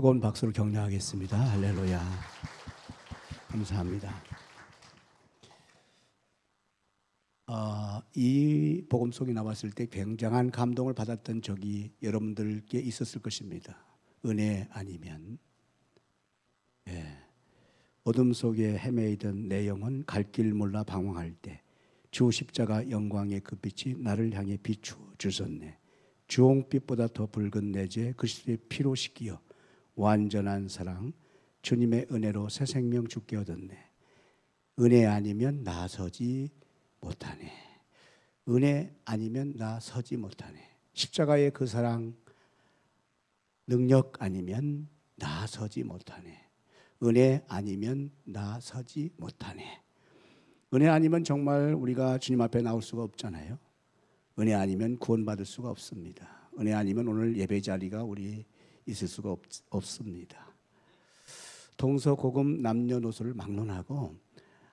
뜨거운 박수로 격려하겠습니다. 할렐루야. 감사합니다. 이 복음송이 나왔을 때 굉장한 감동을 받았던 적이 여러분들께 있었을 것입니다. 은혜 아니면. 어둠 속에 헤매이던 내 영혼 갈 길 몰라 방황할 때 주 십자가 영광의 그 빛이 나를 향해 비추어 주셨네. 주홍빛보다 더 붉은 내 죄 그리스도의 피로 씻기어 완전한 사랑 주님의 은혜로 새 생명 주께 얻었네. 은혜 아니면 나 서지 못하네. 은혜 아니면 나 서지 못하네. 십자가의 그 사랑 능력 아니면 나 서지 못하네. 은혜 아니면 나 서지 못하네. 은혜 아니면 정말 우리가 주님 앞에 나올 수가 없잖아요. 은혜 아니면 구원받을 수가 없습니다. 은혜 아니면 오늘 예배 자리가 우리 있을 수가 없습니다. 동서고금 남녀노소를 막론하고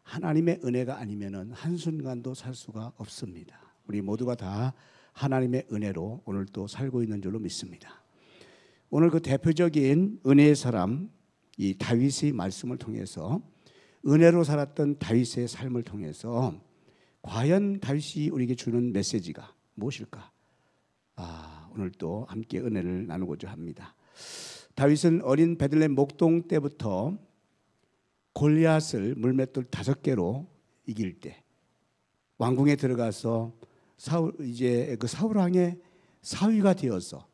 하나님의 은혜가 아니면 한순간도 살 수가 없습니다. 우리 모두가 다 하나님의 은혜로 오늘 또 살고 있는 줄로 믿습니다. 오늘 그 대표적인 은혜의 사람 이 다윗의 말씀을 통해서 은혜로 살았던 다윗의 삶을 통해서 과연 다윗이 우리에게 주는 메시지가 무엇일까? 오늘 또 함께 은혜를 나누고자 합니다. 다윗은 어린 베들레헴 목동 때부터 골리앗을 물맷돌 5개로 이길 때 왕궁에 들어가서 사울 왕의 사위가 되어서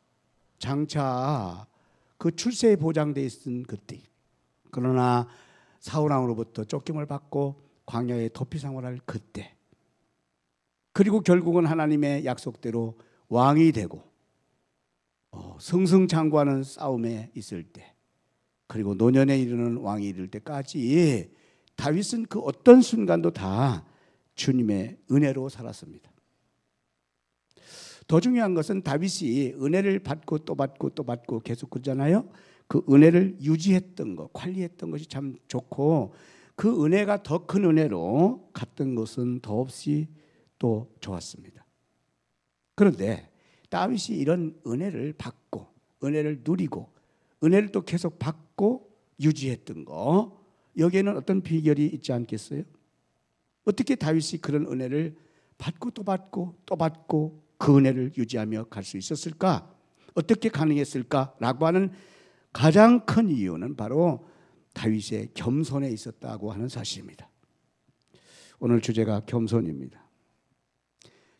장차 그 출세에 보장되어 있던 그때, 그러나 사울 왕으로부터 쫓김을 받고 광야에 도피 생활할 그때, 그리고 결국은 하나님의 약속대로 왕이 되고 승승장구하는 싸움에 있을 때, 그리고 노년에 이르는 왕이 이를 때까지 다윗은 그 어떤 순간도 다 주님의 은혜로 살았습니다. 더 중요한 것은 다윗이 은혜를 받고 또 받고 또 받고 계속 그러잖아요. 그 은혜를 유지했던 것, 관리했던 것이 참 좋고 그 은혜가 더 큰 은혜로 갔던 것은 더없이 또 좋았습니다. 그런데 다윗이 이런 은혜를 받고 은혜를 누리고 은혜를 또 계속 받고 유지했던 거, 여기에는 어떤 비결이 있지 않겠어요? 어떻게 다윗이 그런 은혜를 받고 또 받고 또 받고 그 은혜를 유지하며 갈 수 있었을까? 어떻게 가능했을까라고 하는 가장 큰 이유는 바로 다윗의 겸손에 있었다고 하는 사실입니다. 오늘 주제가 겸손입니다.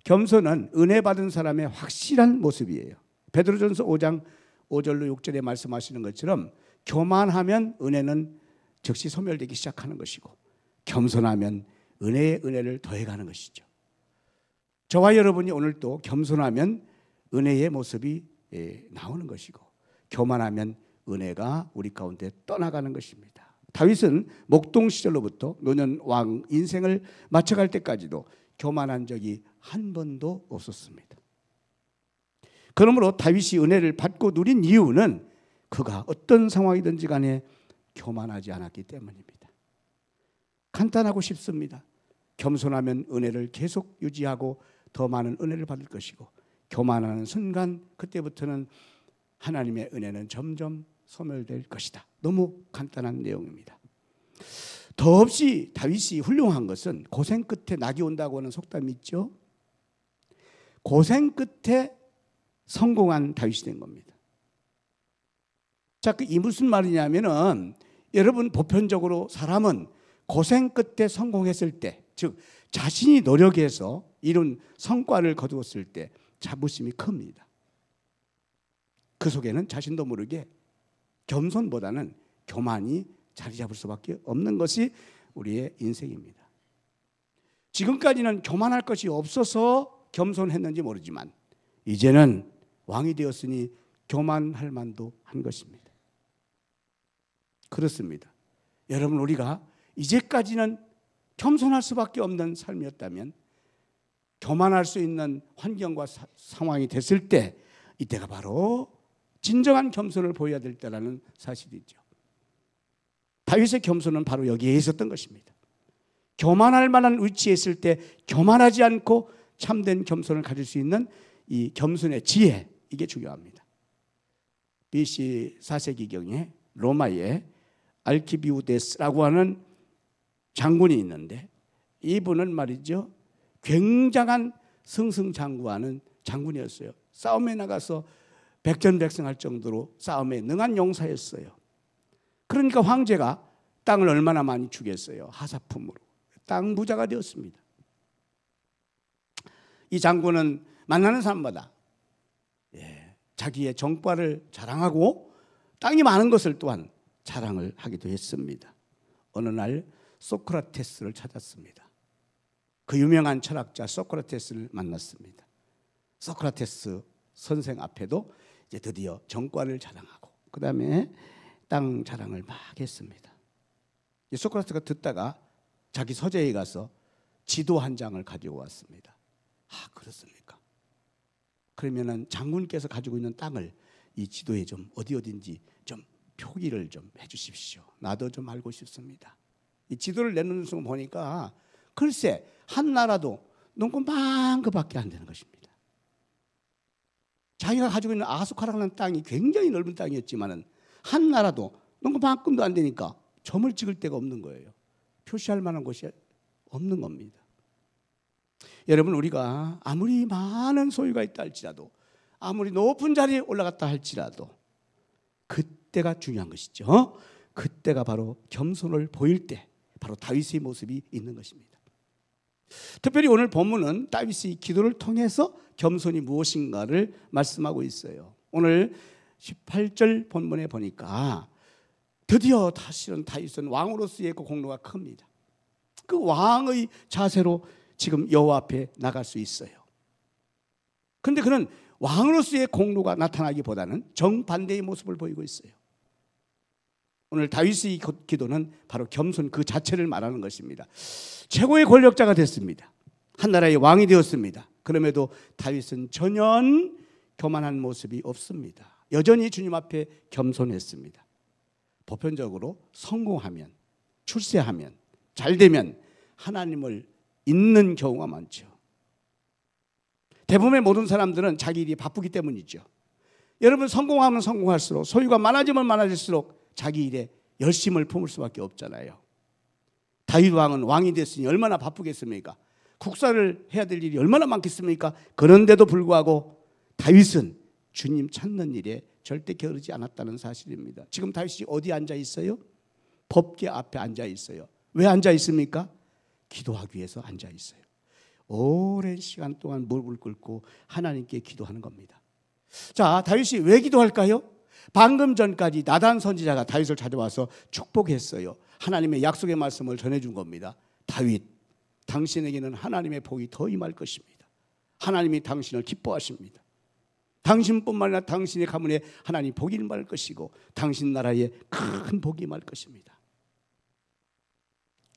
겸손은 은혜 받은 사람의 확실한 모습이에요. 베드로전서 5장 5절로 6절에 말씀하시는 것처럼 교만하면 은혜는 즉시 소멸되기 시작하는 것이고 겸손하면 은혜의 은혜를 더해가는 것이죠. 저와 여러분이 오늘 또 겸손하면 은혜의 모습이 나오는 것이고 교만하면 은혜가 우리 가운데 떠나가는 것입니다. 다윗은 목동 시절로부터 노년 왕 인생을 마쳐갈 때까지도 교만한 적이 한 번도 없었습니다. 그러므로 다윗이 은혜를 받고 누린 이유는 그가 어떤 상황이든지 간에 교만하지 않았기 때문입니다. 간단하고 쉽습니다. 겸손하면 은혜를 계속 유지하고 더 많은 은혜를 받을 것이고 교만하는 순간 그때부터는 하나님의 은혜는 점점 소멸될 것이다. 너무 간단한 내용입니다. 더없이 다윗이 훌륭한 것은 고생 끝에 낙이 온다고 하는 속담이 있죠. 고생 끝에 성공한 다윗이 된 겁니다. 자, 이 무슨 말이냐면은 여러분 보편적으로 사람은 고생 끝에 성공했을 때, 즉 자신이 노력해서 이룬 성과를 거두었을 때 자부심이 큽니다. 그 속에는 자신도 모르게 겸손보다는 교만이 자리 잡을 수밖에 없는 것이 우리의 인생입니다. 지금까지는 교만할 것이 없어서 겸손했는지 모르지만 이제는 왕이 되었으니 교만할 만도 한 것입니다. 그렇습니다. 여러분, 우리가 이제까지는 겸손할 수밖에 없는 삶이었다면 교만할 수 있는 환경과 상황이 됐을 때 이때가 바로 진정한 겸손을 보여야 될 때라는 사실이죠. 다윗의 겸손은 바로 여기에 있었던 것입니다. 교만할 만한 위치에 있을 때 교만하지 않고 참된 겸손을 가질 수 있는 이 겸손의 지혜, 이게 중요합니다. BC 4세기경에 로마에 알키비우데스라고 하는 장군이 있는데, 이분은 말이죠, 굉장한 승승장구하는 장군이었어요. 싸움에 나가서 백전백승할 정도로 싸움에 능한 용사였어요. 그러니까 황제가 땅을 얼마나 많이 주겠어요? 하사품으로. 땅 부자가 되었습니다. 이 장군은 만나는 사람마다 자기의 정과를 자랑하고 땅이 많은 것을 또한 자랑을 하기도 했습니다. 어느 날 소크라테스를 찾았습니다. 그 유명한 철학자 소크라테스를 만났습니다. 소크라테스 선생 앞에도 이제 드디어 정과를 자랑하고 그 다음에 땅 자랑을 막 했습니다. 소크라테스가 듣다가 자기 서재에 가서 지도 한 장을 가지고 왔습니다. 아, 그렇습니까? 그러면은 장군께서 가지고 있는 땅을 이 지도에 좀 어딘지 좀 표기를 좀 해주십시오. 나도 좀 알고 싶습니다. 이 지도를 내놓는 순간 보니까 글쎄 한 나라도 농구만 그밖에 안 되는 것입니다. 자기가 가지고 있는 아수카라는 땅이 굉장히 넓은 땅이었지만은 한 나라도 농구만큼도 안 되니까 점을 찍을 데가 없는 거예요. 표시할 만한 곳이 없는 겁니다. 여러분, 우리가 아무리 많은 소유가 있다 할지라도, 아무리 높은 자리에 올라갔다 할지라도 그때가 중요한 것이죠. 그때가 바로 겸손을 보일 때, 바로 다윗의 모습이 있는 것입니다. 특별히 오늘 본문은 다윗의 기도를 통해서 겸손이 무엇인가를 말씀하고 있어요. 오늘 18절 본문에 보니까 드디어 다시는 다윗은 왕으로서의 그 공로가 큽니다. 그 왕의 자세로 지금 여호와 앞에 나갈 수 있어요. 그런데 그는 왕으로서의 공로가 나타나기보다는 정반대의 모습을 보이고 있어요. 오늘 다윗의 기도는 바로 겸손 그 자체를 말하는 것입니다. 최고의 권력자가 됐습니다. 한 나라의 왕이 되었습니다. 그럼에도 다윗은 전혀 교만한 모습이 없습니다. 여전히 주님 앞에 겸손했습니다. 보편적으로 성공하면, 출세하면, 잘되면 하나님을 잊는 경우가 많죠. 대부분의 모든 사람들은 자기 일이 바쁘기 때문이죠. 여러분, 성공하면 성공할수록, 소유가 많아지면 많아질수록 자기 일에 열심을 품을 수밖에 없잖아요. 다윗 왕은 왕이 됐으니 얼마나 바쁘겠습니까? 국사를 해야 될 일이 얼마나 많겠습니까? 그런데도 불구하고 다윗은 주님 찾는 일에 절대 게으르지 않았다는 사실입니다. 지금 다윗이 어디 앉아 있어요? 법궤 앞에 앉아 있어요. 왜 앉아 있습니까? 기도하기 위해서 앉아 있어요. 오랜 시간 동안 무릎을 꿇고 하나님께 기도하는 겁니다. 자, 다윗이 왜 기도할까요? 방금 전까지 나단 선지자가 다윗을 찾아와서 축복했어요. 하나님의 약속의 말씀을 전해준 겁니다. 다윗, 당신에게는 하나님의 복이 더 임할 것입니다. 하나님이 당신을 기뻐하십니다. 당신뿐만 아니라 당신의 가문에 하나님 복이 임할 것이고 당신 나라에 큰 복이 임할 것입니다.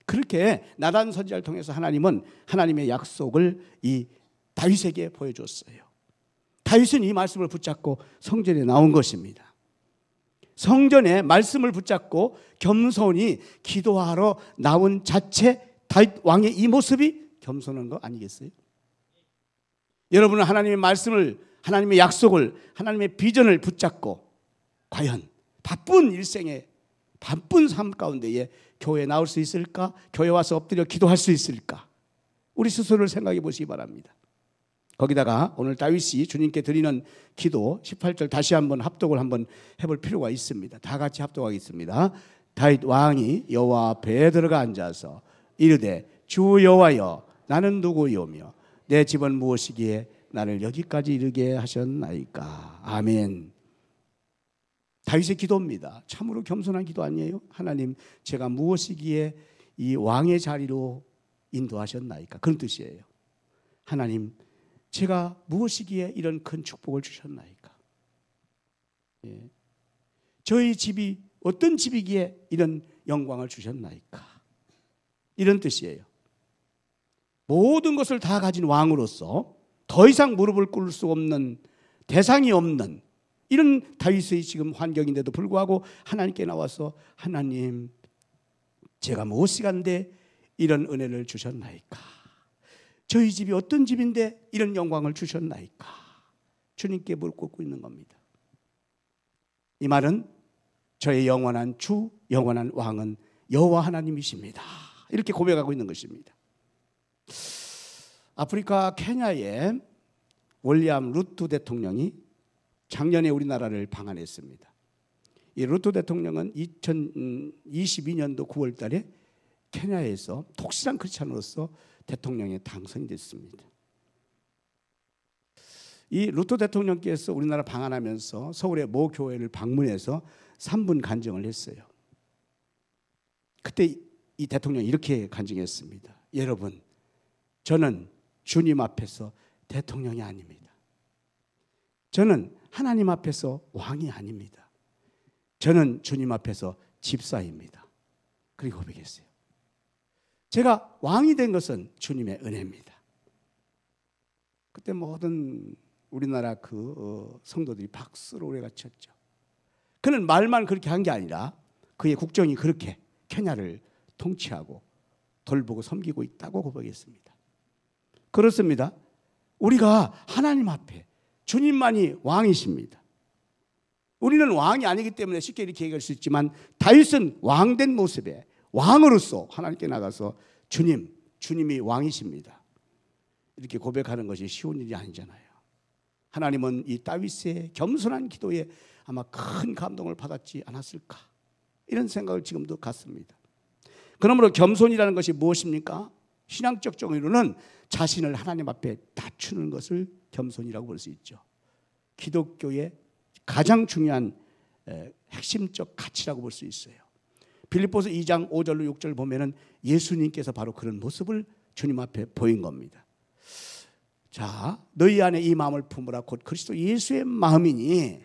그렇게 나단 선지자를 통해서 하나님은 하나님의 약속을 이 다윗에게 보여줬어요. 다윗은 이 말씀을 붙잡고 성전에 나온 것입니다. 성전에 말씀을 붙잡고 겸손히 기도하러 나온 자체 다윗 왕의 이 모습이 겸손한 거 아니겠어요? 여러분은 하나님의 말씀을, 하나님의 약속을, 하나님의 비전을 붙잡고 과연 바쁜 일생에, 바쁜 삶 가운데에 교회에 나올 수 있을까? 교회 와서 엎드려 기도할 수 있을까? 우리 스스로를 생각해 보시기 바랍니다. 거기다가 오늘 다윗이 주님께 드리는 기도 18절 다시 한번 합독을 한번 해볼 필요가 있습니다. 다 같이 합독하겠습니다. 다윗 왕이 여호와 앞에 들어가 앉아서 이르되 주 여호와여, 나는 누구이오며 내 집은 무엇이기에 나를 여기까지 이르게 하셨나이까. 아멘. 다윗의 기도입니다. 참으로 겸손한 기도 아니에요? 하나님, 제가 무엇이기에 이 왕의 자리로 인도하셨나이까. 그런 뜻이에요. 하나님, 제가 무엇이기에 이런 큰 축복을 주셨나이까. 예. 저희 집이 어떤 집이기에 이런 영광을 주셨나이까. 이런 뜻이에요. 모든 것을 다 가진 왕으로서 더 이상 무릎을 꿇을 수 없는, 대상이 없는 이런 다윗의 지금 환경인데도 불구하고 하나님께 나와서 하나님, 제가 무엇이간데 이런 은혜를 주셨나이까. 저희 집이 어떤 집인데 이런 영광을 주셨나이까. 주님께 무릎 꿇고 있는 겁니다. 이 말은 저의 영원한 주, 영원한 왕은 여호와 하나님이십니다. 이렇게 고백하고 있는 것입니다. 아프리카 케냐의 윌리엄 루트 대통령이 작년에 우리나라를 방한했습니다. 이 루트 대통령은 2022년도 9월 달에 케냐에서 독실한 크리스찬으로서 대통령에 당선이 됐습니다. 이 루트 대통령께서 우리나라 방한하면서 서울의 모 교회를 방문해서 3분 간증을 했어요. 그때 이 대통령이 이렇게 간증했습니다. 여러분, 저는 주님 앞에서 대통령이 아닙니다. 저는 하나님 앞에서 왕이 아닙니다. 저는 주님 앞에서 집사입니다. 그리고 고백했어요. 제가 왕이 된 것은 주님의 은혜입니다. 그때 모든 우리나라 성도들이 박수로 오래가 쳤죠. 그는 말만 그렇게 한 게 아니라 그의 국정이 그렇게 케냐를 통치하고 돌보고 섬기고 있다고 고백했습니다. 그렇습니다. 우리가 하나님 앞에 주님만이 왕이십니다. 우리는 왕이 아니기 때문에 쉽게 이렇게 얘기할 수 있지만 다윗은 왕된 모습에 왕으로서 하나님께 나가서 주님이 왕이십니다. 이렇게 고백하는 것이 쉬운 일이 아니잖아요. 하나님은 이 다윗의 겸손한 기도에 아마 큰 감동을 받았지 않았을까, 이런 생각을 지금도 갖습니다. 그러므로 겸손이라는 것이 무엇입니까? 신앙적 정의로는 자신을 하나님 앞에 낮추는 것을 겸손이라고 볼 수 있죠. 기독교의 가장 중요한 핵심적 가치라고 볼 수 있어요. 빌립보서 2장 5절로 6절 보면은 예수님께서 바로 그런 모습을 주님 앞에 보인 겁니다. 자, 너희 안에 이 마음을 품으라 곧 그리스도 예수의 마음이니,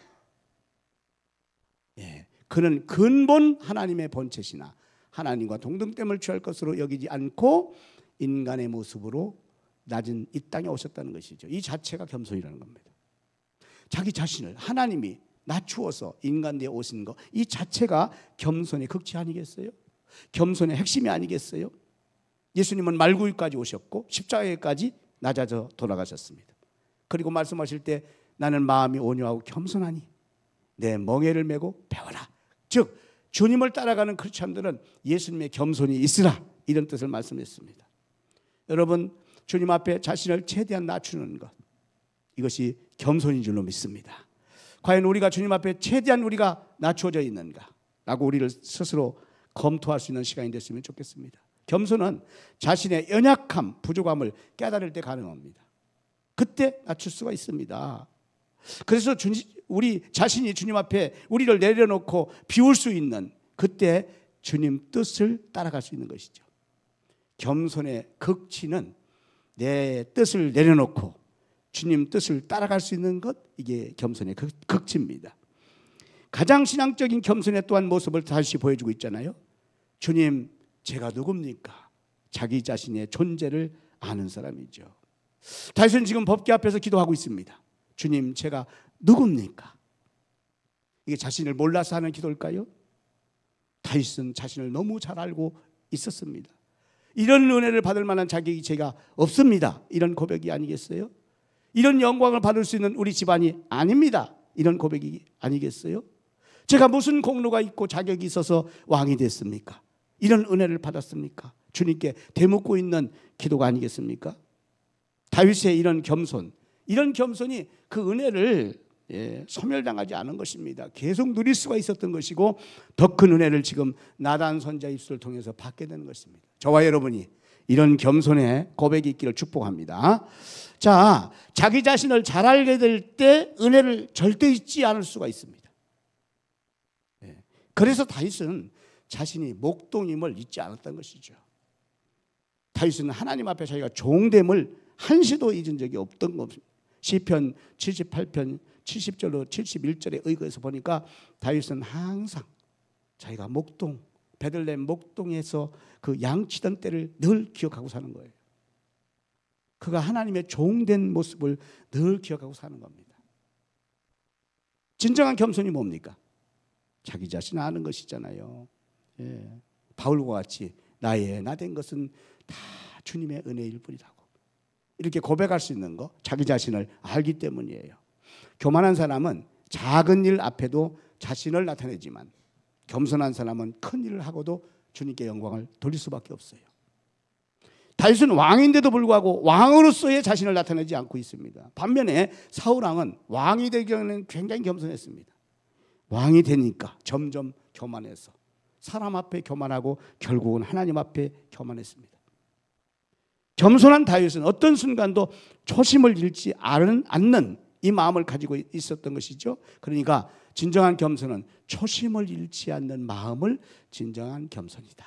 그는 근본 하나님의 본체시나 하나님과 동등됨을 취할 것으로 여기지 않고 인간의 모습으로 낮은 이 땅에 오셨다는 것이죠. 이 자체가 겸손이라는 겁니다. 자기 자신을 하나님이 낮추어서 인간 되어 오신 것, 이 자체가 겸손의 극치 아니겠어요? 겸손의 핵심이 아니겠어요? 예수님은 말구유까지 오셨고 십자가에까지 낮아져 돌아가셨습니다. 그리고 말씀하실 때 나는 마음이 온유하고 겸손하니 내 멍에를 메고 배워라. 즉 주님을 따라가는 크리스찬들은 예수님의 겸손이 있으라, 이런 뜻을 말씀했습니다. 여러분, 주님 앞에 자신을 최대한 낮추는 것, 이것이 겸손인 줄로 믿습니다. 과연 우리가 주님 앞에 최대한 우리가 낮춰져 있는가 라고 우리를 스스로 검토할 수 있는 시간이 됐으면 좋겠습니다. 겸손은 자신의 연약함, 부족함을 깨달을 때 가능합니다. 그때 낮출 수가 있습니다. 그래서 우리 자신이 주님 앞에 우리를 내려놓고 비울 수 있는, 그때 주님 뜻을 따라갈 수 있는 것이죠. 겸손의 극치는 내 뜻을 내려놓고 주님 뜻을 따라갈 수 있는 것, 이게 겸손의 극치입니다. 가장 신앙적인 겸손의 또한 모습을 다시 보여주고 있잖아요. 주님, 제가 누굽니까? 자기 자신의 존재를 아는 사람이죠. 다윗은 지금 법궤 앞에서 기도하고 있습니다. 주님, 제가 누굽니까? 이게 자신을 몰라서 하는 기도일까요? 다윗은 자신을 너무 잘 알고 있었습니다. 이런 은혜를 받을 만한 자격이 제가 없습니다, 이런 고백이 아니겠어요? 이런 영광을 받을 수 있는 우리 집안이 아닙니다, 이런 고백이 아니겠어요? 제가 무슨 공로가 있고 자격이 있어서 왕이 됐습니까? 이런 은혜를 받았습니까? 주님께 되묻고 있는 기도가 아니겠습니까? 다윗의 이런 겸손이 그 은혜를 소멸당하지 않은 것입니다. 계속 누릴 수가 있었던 것이고, 더 큰 은혜를 지금 나단 선지자 입술을 통해서 받게 되는 것입니다. 저와 여러분이 이런 겸손의 고백이 있기를 축복합니다. 자, 자기 자신을 잘 알게 될 때 은혜를 절대 잊지 않을 수가 있습니다. 그래서 다윗은 자신이 목동임을 잊지 않았던 것이죠. 다윗은 하나님 앞에 자기가 종됨을 한시도 잊은 적이 없던 겁니다. 시편 78편 70절로 71절에 의거해서 보니까 다윗은 항상 자기가 베들레헴 목동에서 그 양치던 때를 늘 기억하고 사는 거예요. 그가 하나님의 종된 모습을 늘 기억하고 사는 겁니다. 진정한 겸손이 뭡니까? 자기 자신을 아는 것이잖아요. 바울과 같이 나의 나된 것은 다 주님의 은혜일 뿐이라고 이렇게 고백할 수 있는 거, 자기 자신을 알기 때문이에요. 교만한 사람은 작은 일 앞에도 자신을 나타내지만 겸손한 사람은 큰 일을 하고도 주님께 영광을 돌릴 수밖에 없어요. 다윗은 왕인데도 불구하고 왕으로서의 자신을 나타내지 않고 있습니다. 반면에 사울왕은 왕이 되기 전에는 굉장히 겸손했습니다. 왕이 되니까 점점 교만해서 사람 앞에 교만하고 결국은 하나님 앞에 교만했습니다. 겸손한 다윗은 어떤 순간도 초심을 잃지 않는 이 마음을 가지고 있었던 것이죠. 그러니까 진정한 겸손은 초심을 잃지 않는 마음을 진정한 겸손이다.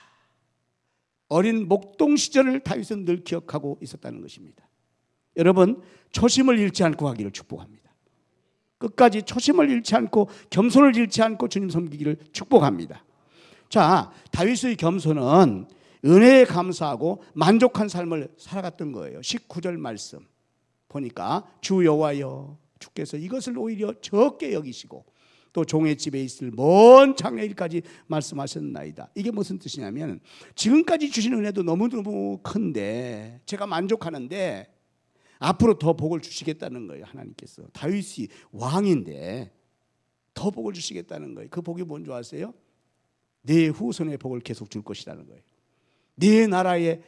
어린 목동 시절을 다윗은 늘 기억하고 있었다는 것입니다. 여러분, 초심을 잃지 않고 하기를 축복합니다. 끝까지 초심을 잃지 않고 겸손을 잃지 않고 주님 섬기기를 축복합니다. 자, 다윗의 겸손은 은혜에 감사하고 만족한 삶을 살아갔던 거예요. 19절 말씀 보니까 주 여호와여, 주께서 이것을 오히려 적게 여기시고 또 종의 집에 있을 먼 장래일까지 말씀하셨나이다. 이게 무슨 뜻이냐면 지금까지 주신 은혜도 너무너무 큰데 제가 만족하는데 앞으로 더 복을 주시겠다는 거예요. 하나님께서. 다윗이 왕인데 더 복을 주시겠다는 거예요. 그 복이 뭔지 아세요? 내 후손의 복을 계속 줄 것이라는 거예요. 네 나라의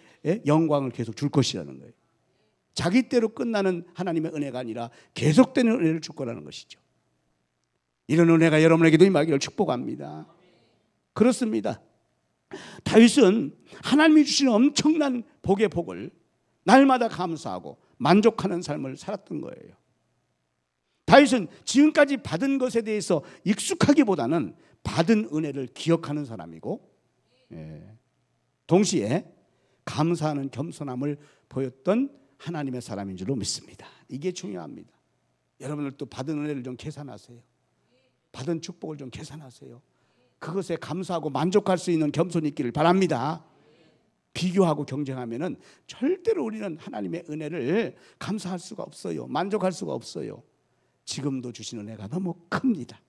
영광을 계속 줄 것이라는 거예요. 자기 때로 끝나는 하나님의 은혜가 아니라 계속되는 은혜를 줄 거라는 것이죠. 이런 은혜가 여러분에게도 임하기를 축복합니다. 그렇습니다. 다윗은 하나님이 주신 엄청난 복의 복을 날마다 감사하고 만족하는 삶을 살았던 거예요. 다윗은 지금까지 받은 것에 대해서 익숙하기보다는 받은 은혜를 기억하는 사람이고 동시에 감사하는 겸손함을 보였던 하나님의 사람인 줄로 믿습니다. 이게 중요합니다. 여러분들도 받은 은혜를 좀 계산하세요. 받은 축복을 좀 계산하세요. 그것에 감사하고 만족할 수 있는 겸손이 있기를 바랍니다. 비교하고 경쟁하면은 절대로 우리는 하나님의 은혜를 감사할 수가 없어요. 만족할 수가 없어요. 지금도 주신 은혜가 너무 큽니다.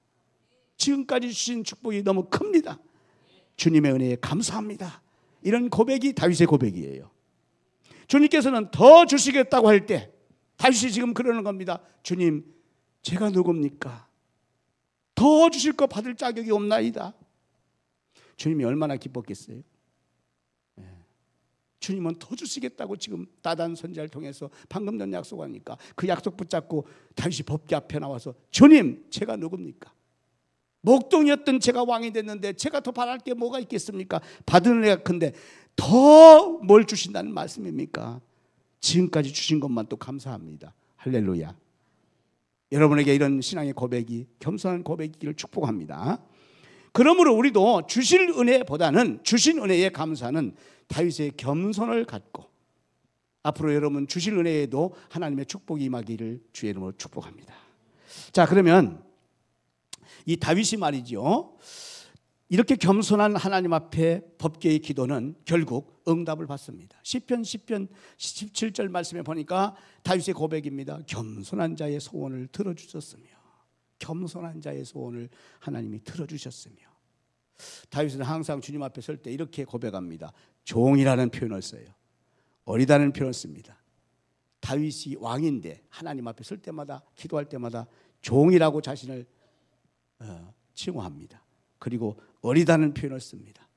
지금까지 주신 축복이 너무 큽니다. 주님의 은혜에 감사합니다. 이런 고백이 다윗의 고백이에요. 주님께서는 더 주시겠다고 할 때 다윗이 지금 그러는 겁니다. 주님, 제가 누굽니까? 더 주실 거 받을 자격이 없나이다. 주님이 얼마나 기뻤겠어요? 주님은 더 주시겠다고 지금 나단 선지자를 통해서 방금 전 약속하니까 그 약속 붙잡고 다윗이 법궤 앞에 나와서 주님, 제가 누굽니까? 목동이었던 제가 왕이 됐는데 제가 더 바랄 게 뭐가 있겠습니까? 받은 은혜가 큰데 더 뭘 주신다는 말씀입니까? 지금까지 주신 것만 또 감사합니다. 할렐루야. 여러분에게 이런 신앙의 고백이 겸손한 고백이기를 축복합니다. 그러므로 우리도 주실 은혜보다는 주신 은혜에 감사하는 다윗의 겸손을 갖고 앞으로 여러분 주실 은혜에도 하나님의 축복이 임하기를 주의 이름으로 축복합니다. 자, 그러면 이 다윗이 말이죠, 이렇게 겸손한 하나님 앞에 법궤의 기도는 결국 응답을 받습니다. 시편 17절 말씀에 보니까 다윗의 고백입니다. 겸손한 자의 소원을 들어주셨으며, 겸손한 자의 소원을 하나님이 들어주셨으며. 다윗은 항상 주님 앞에 설 때 이렇게 고백합니다. 종이라는 표현을 써요. 어리다는 표현을 씁니다. 다윗이 왕인데 하나님 앞에 설 때마다, 기도할 때마다 종이라고 자신을 칭호합니다. 그리고 어리다는 표현을 씁니다.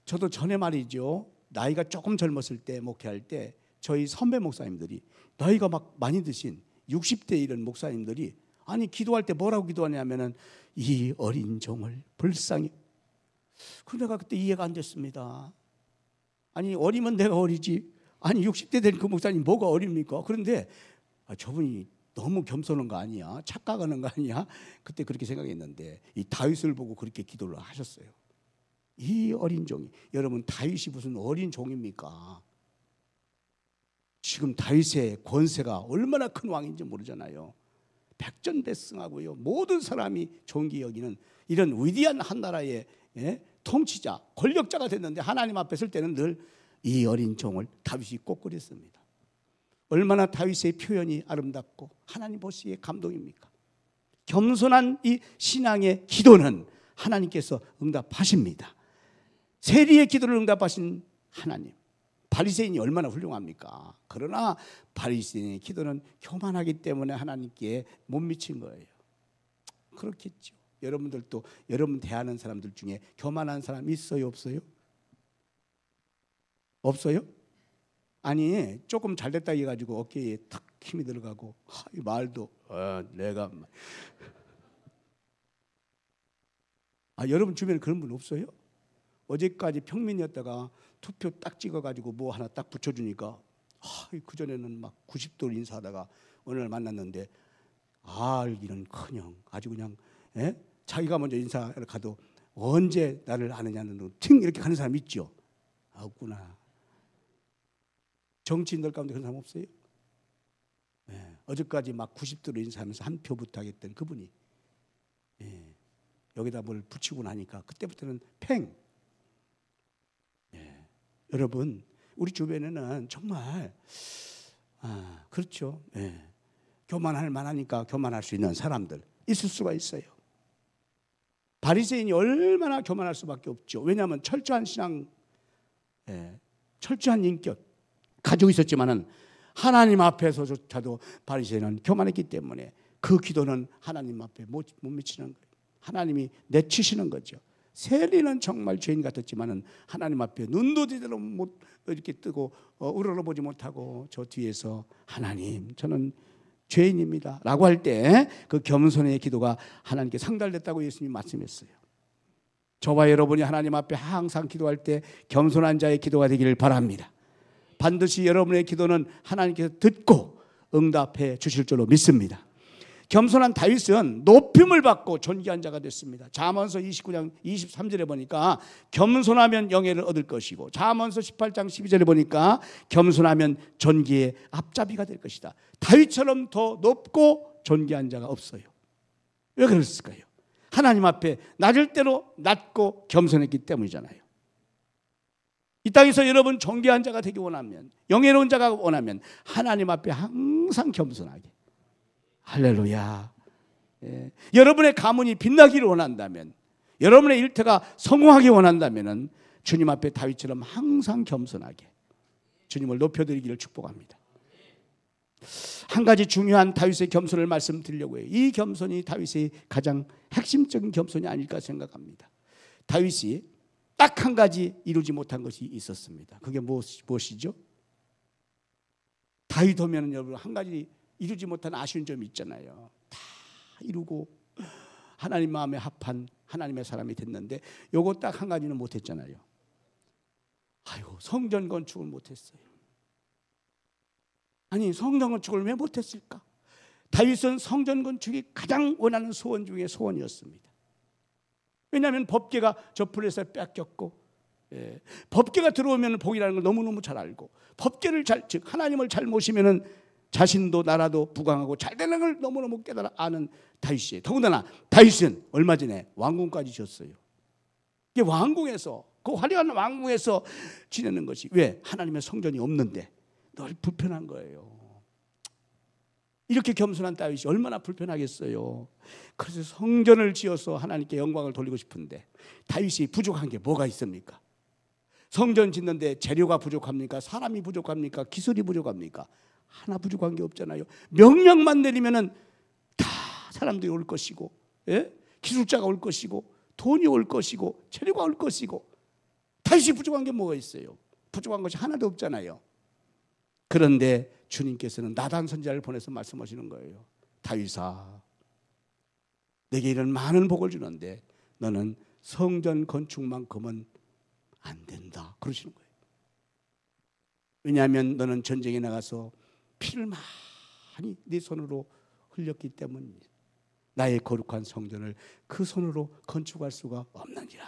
저도 전에 말이죠, 나이가 조금 젊었을 때 목회할 때 저희 선배 목사님들이, 나이가 막 많이 드신 60대 이런 목사님들이 아니 기도할 때 뭐라고 기도하냐면은 이 어린 종을 불쌍히. 그 내가 그때 이해가 안 됐습니다. 아니 어리면 내가 어리지, 아니 60대 된 그 목사님 뭐가 어립니까? 그런데 저분이 너무 겸손한 거 아니야? 착각하는 거 아니야? 그때 그렇게 생각했는데 이 다윗을 보고 그렇게 기도를 하셨어요. 이 어린 종이. 여러분, 다윗이 무슨 어린 종입니까? 지금 다윗의 권세가 얼마나 큰 왕인지 모르잖아요. 백전백승하고요, 모든 사람이 존귀 여기는 이런 위대한 한 나라의 통치자, 권력자가 됐는데 하나님 앞에 설 때는 늘 이 어린 종을 다윗이 꼭 그랬습니다. 얼마나 다윗의 표현이 아름답고 하나님 보시기에 감동입니까? 겸손한 이 신앙의 기도는 하나님께서 응답하십니다. 세리의 기도를 응답하신 하나님. 바리새인이 얼마나 훌륭합니까? 그러나 바리새인의 기도는 교만하기 때문에 하나님께 못 미친 거예요. 그렇겠죠. 여러분들도 여러분 대하는 사람들 중에 교만한 사람 있어요, 없어요? 없어요? 아니 조금 잘됐다 해가지고 어깨에 탁 힘이 들어가고 이 말도 내가 여러분 주변에 그런 분 없어요? 어제까지 평민이었다가 투표 딱 찍어가지고 뭐 하나 딱 붙여주니까 그전에는 막 90도로 인사하다가 오늘 만났는데 알기는커녕 아주 그냥 자기가 먼저 인사를 가도 언제 나를 아느냐는 팅 이렇게 가는 사람 있죠? 없구나. 정치인들 가운데 그런 사람 없어요? 어제까지 막 90도로 인사하면서 한 표부터 하겠던 그분이 여기다 뭘 붙이고 나니까 그때부터는 팽. 여러분 우리 주변에는 정말 그렇죠. 교만할 만하니까 교만할 수 있는 사람들 있을 수가 있어요. 바리새인이 얼마나 교만할 수밖에 없죠. 왜냐하면 철저한 신앙, 철저한 인격 가지고 있었지만은 하나님 앞에서조차도 바리새인은 교만했기 때문에 그 기도는 하나님 앞에 못 미치는 거예요. 하나님이 내치시는 거죠. 세리는 정말 죄인 같았지만은 하나님 앞에 눈도 제대로 못 이렇게 뜨고 우러러보지 못하고 저 뒤에서 하나님 저는 죄인입니다 라고 할 때 그 겸손의 기도가 하나님께 상달됐다고 예수님이 말씀했어요. 저와 여러분이 하나님 앞에 항상 기도할 때 겸손한 자의 기도가 되기를 바랍니다. 반드시 여러분의 기도는 하나님께서 듣고 응답해 주실 줄로 믿습니다. 겸손한 다윗은 높임을 받고 존귀한 자가 됐습니다. 잠언서 29장 23절에 보니까 겸손하면 영예를 얻을 것이고 잠언서 18장 12절에 보니까 겸손하면 존귀의 앞잡이가 될 것이다. 다윗처럼 더 높고 존귀한 자가 없어요. 왜 그랬을까요? 하나님 앞에 낮을 대로 낮고 겸손했기 때문이잖아요. 이 땅에서 여러분 존귀한 자가 되기 원하면 영예로운 자가 원하면 하나님 앞에 항상 겸손하게 할렐루야. 여러분의 가문이 빛나기를 원한다면 여러분의 일터가 성공하기 원한다면 주님 앞에 다윗처럼 항상 겸손하게 주님을 높여드리기를 축복합니다. 한 가지 중요한 다윗의 겸손을 말씀드리려고 해요. 이 겸손이 다윗의 가장 핵심적인 겸손이 아닐까 생각합니다. 다윗이 딱 한 가지 이루지 못한 것이 있었습니다. 그게 무엇이죠? 다윗 하면 여러분 한 가지 이루지 못한 아쉬운 점이 있잖아요. 다 이루고 하나님 마음에 합한 하나님의 사람이 됐는데 요거 딱 한 가지는 못했잖아요. 성전 건축을 못했어요. 아니 성전 건축을 왜 못했을까? 다윗은 성전 건축이 가장 원하는 소원 중에 소원이었습니다. 왜냐하면 법궤가 저 불에서 뺏겼고 법궤가 들어오면 복이라는 걸 너무너무 잘 알고 법궤를 즉 하나님을 잘 모시면은 자신도 나라도 부강하고 잘 되는 걸 너무너무 깨달아 아는 다윗이에요. 더군다나 다윗은 얼마 전에 왕궁까지 지었어요. 이게 왕궁에서 그 화려한 왕궁에서 지내는 것이 왜? 하나님의 성전이 없는데 늘 불편한 거예요. 이렇게 겸손한 다윗이 얼마나 불편하겠어요. 그래서 성전을 지어서 하나님께 영광을 돌리고 싶은데 다윗이 부족한 게 뭐가 있습니까? 성전 짓는데 재료가 부족합니까? 사람이 부족합니까? 기술이 부족합니까? 하나 부족한 게 없잖아요. 명령만 내리면은 다 사람들이 올 것이고 기술자가 올 것이고 돈이 올 것이고 재료가 올 것이고 다윗이 부족한 게 뭐가 있어요? 부족한 것이 하나도 없잖아요. 그런데 주님께서는 나단 선지자를 보내서 말씀하시는 거예요. 다윗아, 내게 이런 많은 복을 주는데 너는 성전 건축만큼은 안 된다. 그러시는 거예요. 왜냐하면 너는 전쟁에 나가서 피를 많이 네 손으로 흘렸기 때문이다. 나의 거룩한 성전을 그 손으로 건축할 수가 없느니라.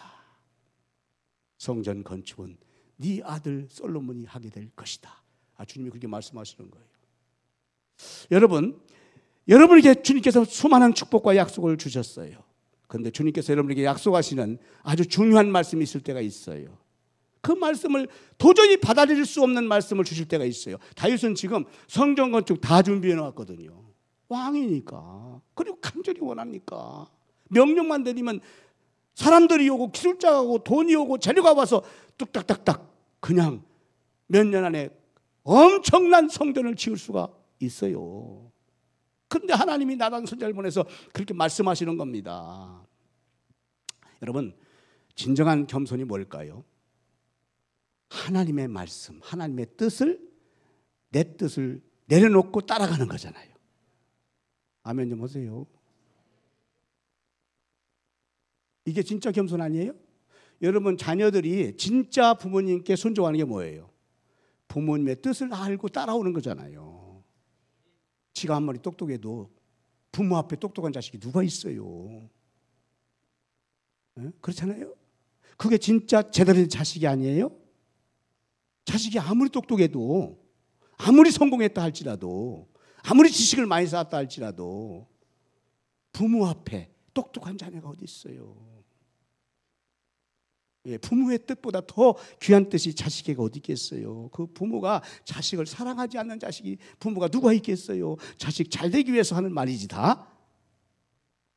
성전 건축은 네 아들 솔로몬이 하게 될 것이다. 주님이 그렇게 말씀하시는 거예요. 여러분에게 주님께서 수많은 축복과 약속을 주셨어요. 그런데 주님께서 여러분에게 약속하시는 아주 중요한 말씀이 있을 때가 있어요. 그 말씀을 도저히 받아들일 수 없는 말씀을 주실 때가 있어요. 다윗은 지금 성전 건축 다 준비해 놨거든요. 왕이니까. 그리고 간절히 원하니까. 명령만 내리면 사람들이 오고 기술자가 오고 돈이 오고 재료가 와서 뚝딱딱딱 그냥 몇 년 안에 엄청난 성전을 지을 수가 있어요. 그런데 하나님이 나단 선지자를 보내서 그렇게 말씀하시는 겁니다. 여러분, 진정한 겸손이 뭘까요? 하나님의 말씀, 하나님의 뜻을, 내 뜻을 내려놓고 따라가는 거잖아요. 아멘 좀 하세요. 이게 진짜 겸손 아니에요? 여러분, 자녀들이 진짜 부모님께 순종하는 게 뭐예요? 부모님의 뜻을 알고 따라오는 거잖아요. 지가 아무리 똑똑해도 부모 앞에 똑똑한 자식이 누가 있어요? 네? 그렇잖아요. 그게 진짜 제대로 된 자식이 아니에요? 자식이 아무리 똑똑해도, 아무리 성공했다 할지라도, 아무리 지식을 많이 쌓았다 할지라도 부모 앞에 똑똑한 자녀가 어디 있어요? 예, 부모의 뜻보다 더 귀한 뜻이 자식에게 어디 있겠어요? 그 부모가 자식을 사랑하지 않는 자식이 부모가 누가 있겠어요? 자식 잘 되기 위해서 하는 말이지 다.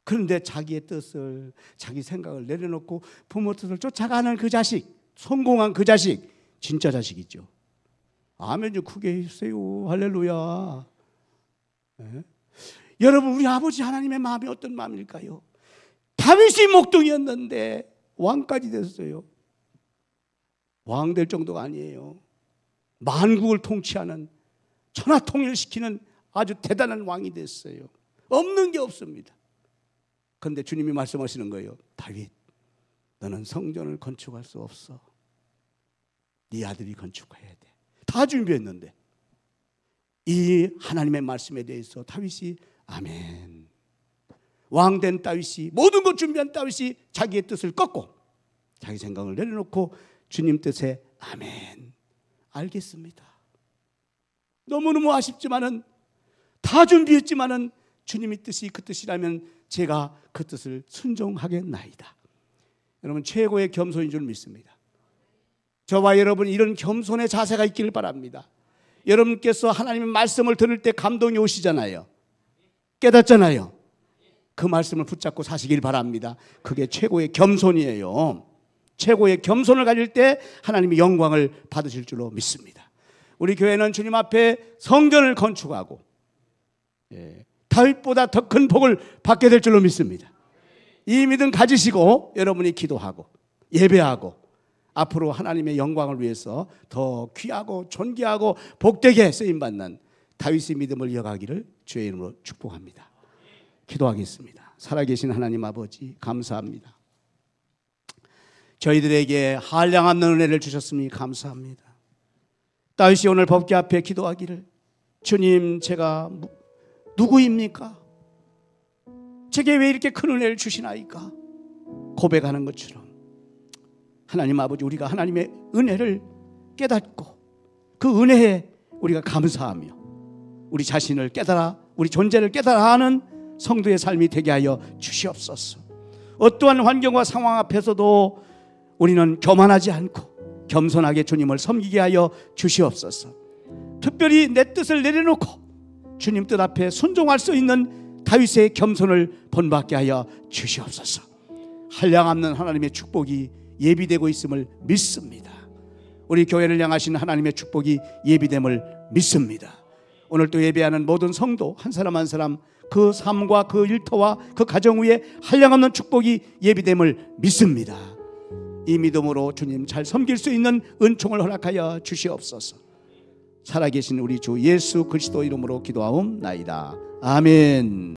그런데 자기의 뜻을, 자기 생각을 내려놓고 부모 뜻을 쫓아가는 그 자식, 성공한 그 자식, 진짜 자식이죠. 아멘 좀 크게 해주세요. 할렐루야. 예? 여러분, 우리 아버지 하나님의 마음이 어떤 마음일까요? 다윗이 목동이었는데 왕까지 됐어요. 왕 될 정도가 아니에요. 만국을 통치하는, 천하통일시키는 아주 대단한 왕이 됐어요. 없는 게 없습니다. 그런데 주님이 말씀하시는 거예요. 다윗, 너는 성전을 건축할 수 없어. 네 아들이 건축해야 돼. 다 준비했는데 이 하나님의 말씀에 대해서 다윗이 아멘. 왕된 다윗이, 모든 것 준비한 다윗이 자기의 뜻을 꺾고 자기 생각을 내려놓고 주님 뜻에 아멘. 알겠습니다. 너무너무 아쉽지만은, 다 준비했지만은 주님의 뜻이 그 뜻이라면 제가 그 뜻을 순종하겠나이다. 여러분, 최고의 겸손인 줄 믿습니다. 저와 여러분, 이런 겸손의 자세가 있기를 바랍니다. 여러분께서 하나님의 말씀을 들을 때 감동이 오시잖아요. 깨닫잖아요. 그 말씀을 붙잡고 사시길 바랍니다. 그게 최고의 겸손이에요. 최고의 겸손을 가질 때 하나님의 영광을 받으실 줄로 믿습니다. 우리 교회는 주님 앞에 성전을 건축하고 다윗보다 더 큰 복을 받게 될 줄로 믿습니다. 이 믿음 가지시고 여러분이 기도하고 예배하고 앞으로 하나님의 영광을 위해서 더 귀하고 존귀하고 복되게 쓰임받는 다윗의 믿음을 이어가기를 주의 이름으로 축복합니다. 기도하겠습니다. 살아계신 하나님 아버지, 감사합니다. 저희들에게 한량없는 은혜를 주셨으니 감사합니다. 다윗이 오늘 법궤 앞에 기도하기를, 주님, 제가 누구입니까? 제게 왜 이렇게 큰 은혜를 주시나이까? 고백하는 것처럼 하나님 아버지, 우리가 하나님의 은혜를 깨닫고 그 은혜에 우리가 감사하며 우리 자신을 깨달아, 우리 존재를 깨달아 하는 성도의 삶이 되게 하여 주시옵소서. 어떠한 환경과 상황 앞에서도 우리는 교만하지 않고 겸손하게 주님을 섬기게 하여 주시옵소서. 특별히 내 뜻을 내려놓고 주님 뜻 앞에 순종할 수 있는 다윗의 겸손을 본받게 하여 주시옵소서. 한량없는 하나님의 축복이 예비되고 있음을 믿습니다. 우리 교회를 향하신 하나님의 축복이 예비됨을 믿습니다. 오늘 또 예배하는 모든 성도 한 사람 한 사람 그 삶과 그 일터와 그 가정 위에 한량없는 축복이 예비됨을 믿습니다. 이 믿음으로 주님 잘 섬길 수 있는 은총을 허락하여 주시옵소서. 살아계신 우리 주 예수 그리스도 이름으로 기도하옵나이다. 아멘.